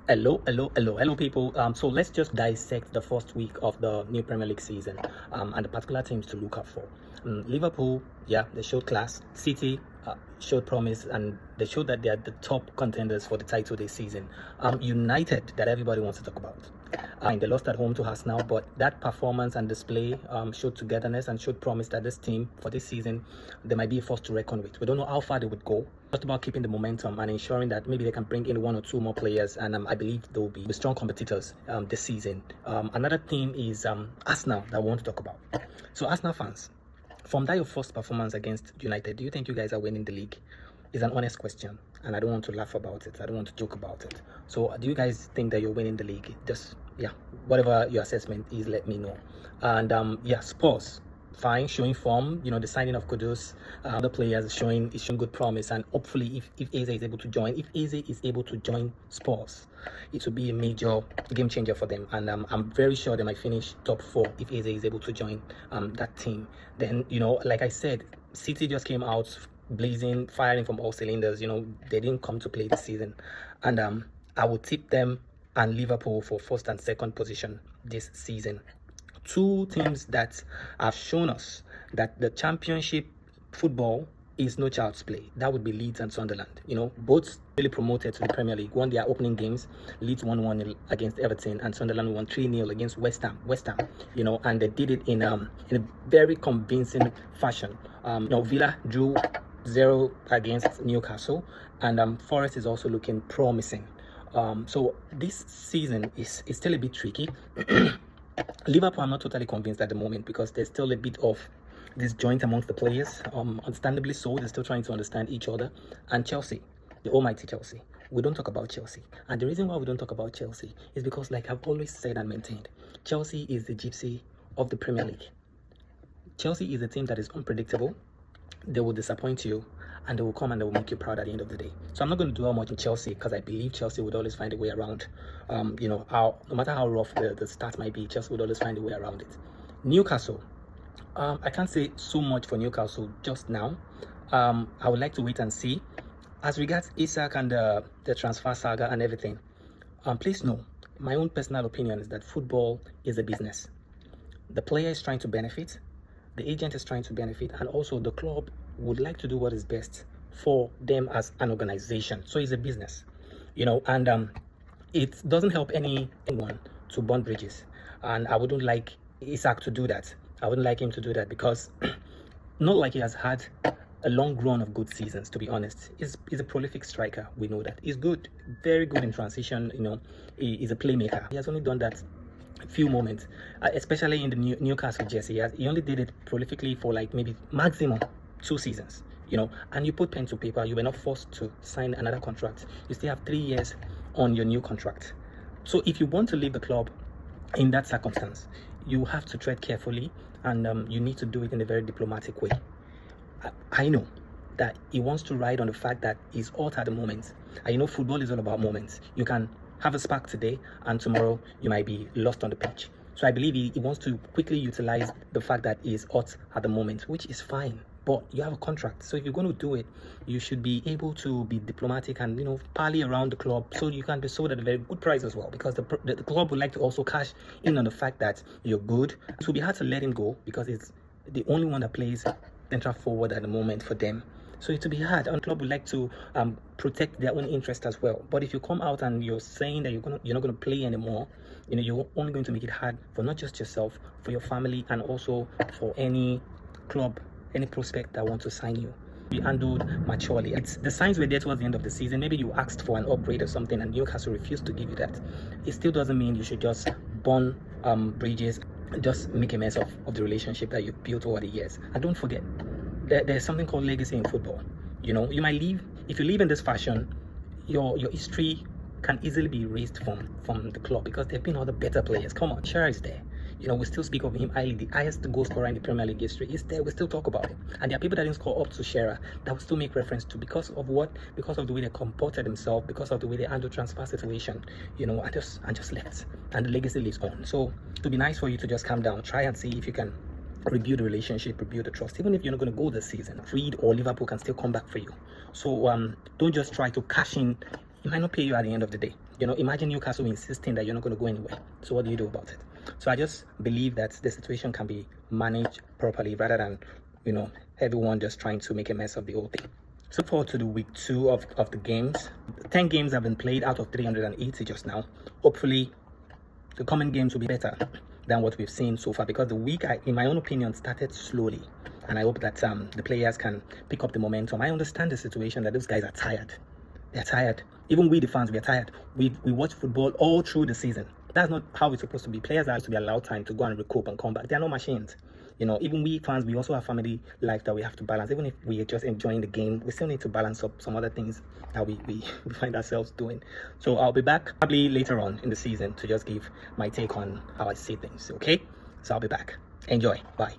Hello, people. So let's just dissect the first week of the new Premier League season, and the particular teams to look out for. Liverpool, yeah, they showed class. City showed promise, and they showed that they are the top contenders for the title this season. United, that everybody wants to talk about. They lost at home to Arsenal, but that performance and display showed togetherness and showed promise that this team for this season, they might be a force to reckon with. We don't know how far they would go. Just about keeping the momentum and ensuring that maybe they can bring in one or two more players, and I believe they will be strong competitors this season. Another team is Arsenal that we want to talk about. So Arsenal fans, from that your first performance against United, do you think you guys are winning the league? Is an honest question, and I don't want to laugh about it. I don't want to joke about it. So do you guys think that you're winning the league? Just, yeah, whatever your assessment is, let me know. And yeah, Spurs, fine, showing form. The signing of Kudus, the players is showing good promise, and hopefully if Eze is able to join, Spurs, it will be a major game changer for them, and I'm very sure they might finish top 4 if Eze is able to join that team. Then like I said, City just came out blazing, firing from all cylinders. They didn't come to play this season, and I would tip them and Liverpool for first and second position this season. Two teams that have shown us that the championship football is no child's play. That would be Leeds and Sunderland. Both really promoted to the Premier League, won their opening games. Leeds won 1-0 against Everton, and Sunderland won 3-0 against West Ham. And they did it in a very convincing fashion. Villa drew 0 against Newcastle, and Forest is also looking promising. So this season is still a bit tricky. Liverpool, I'm not totally convinced at the moment because there's still a bit of disjoint amongst the players. Understandably so, they're still trying to understand each other. And Chelsea, the almighty Chelsea, we don't talk about Chelsea. And the reason why we don't talk about Chelsea is because, like I've always said and maintained, Chelsea is the gypsy of the Premier League. Chelsea is a team that is unpredictable. They will disappoint you, and they will come and they will make you proud at the end of the day. So I'm not going to dwell much on Chelsea because I believe Chelsea would always find a way around. No matter how rough the start might be, Chelsea would always find a way around it. Newcastle, I can't say so much for Newcastle just now. I would like to wait and see. As regards Isak and the transfer saga and everything, please know, my own personal opinion is that football is a business. The player is trying to benefit, the agent is trying to benefit, and also the club would like to do what is best for them as an organization. So it's a business, and it doesn't help anyone to burn bridges. And I wouldn't like Isak to do that. I wouldn't like him to do that because not like he has had a long run of good seasons, to be honest. He's a prolific striker. We know that. He's good, very good in transition. He's a playmaker. He has only done that few moments, especially in the Newcastle jersey. He only did it prolifically for like maybe maximum 2 seasons, and you put pen to paper. You were not forced to sign another contract. You still have 3 years on your new contract. So if you want to leave the club in that circumstance, you have to tread carefully, and you need to do it in a very diplomatic way. I know that he wants to ride on the fact that he's hot at the moment, and football is all about moments. You can have a spark today, and tomorrow you might be lost on the pitch. So I believe he wants to quickly utilize the fact that he is hot at the moment, which is fine. But you have a contract, so if you're going to do it, you should be able to be diplomatic and parley around the club, so you can be sold at a very good price as well. Because the club would like to also cash in on the fact that you're good. It will be hard to let him go because it's the only one that plays central forward at the moment for them. So it will be hard, and the club would like to protect their own interest as well. But if you come out and you're saying that you're not going to play anymore, you're only going to make it hard for not just yourself, for your family, and also for any club, any prospect that wants to sign you. Be handled maturely. The signs were there towards the end of the season. Maybe you asked for an upgrade or something, and Newcastle refused to give you that. It still doesn't mean you should just burn bridges, just make a mess of the relationship that you've built over the years. And don't forget, there's something called legacy in football. You might leave. If you leave in this fashion, your history can easily be erased from the club because there have been other better players. Come on, Shearer is there. We still speak of him highly. The highest goal scorer in the Premier League history is there. We still talk about him. And there are people that didn't score up to Shearer that will still make reference to because of what? Because of the way they comported themselves, because of the way they handled transfer situation, and just left. And the legacy lives on. So it would be nice for you to just calm down. Try and see if you can rebuild the relationship, rebuild the trust. Even if you're not going to go this season, Reed or Liverpool can still come back for you. So don't just try to cash in. It might not pay you at the end of the day. You know, imagine Newcastle insisting that you're not going to go anywhere. So what do you do about it? So I just believe that the situation can be managed properly rather than, you know, everyone just trying to make a mess of the whole thing. So look forward to the week 2 of the games. 10 games have been played out of 380 just now. Hopefully, the coming games will be better than what we've seen so far, because the week, in my own opinion, started slowly. And I hope that the players can pick up the momentum. I understand the situation that those guys are tired. They're tired. Even we, the fans, we are tired. We watch football all through the season. That's not how it's supposed to be. Players are supposed to be allowed time to go and recoup and come back. They are not machines. You know, even we fans, we also have family life that we have to balance. Even if we are just enjoying the game, we still need to balance up some other things that we find ourselves doing. So I'll be back probably later on in the season to just give my take on how I see things. Okay? So I'll be back. Enjoy. Bye.